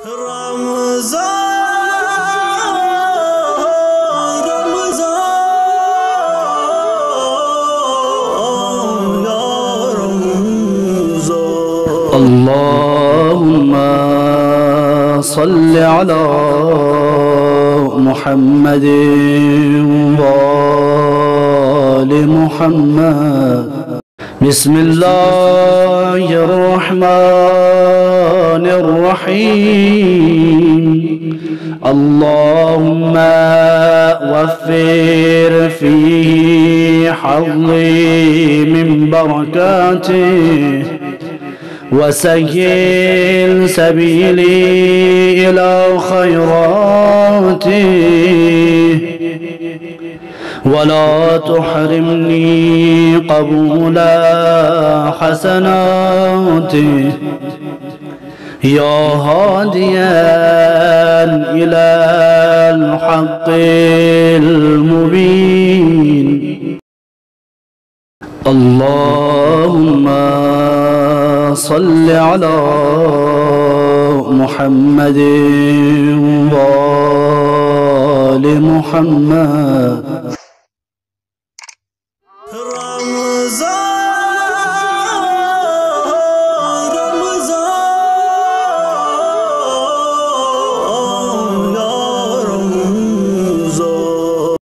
اللهم صل على محمد وآل محمد. بسم الله الرحمن الرحيم. اللهم وفر فيه حظي من بركاته وسهل سبيلي إلى خيراته ولا تحرمني قبول حسناته يا هاديا إلى الحق المبين. اللهم صل على محمد وآل محمد.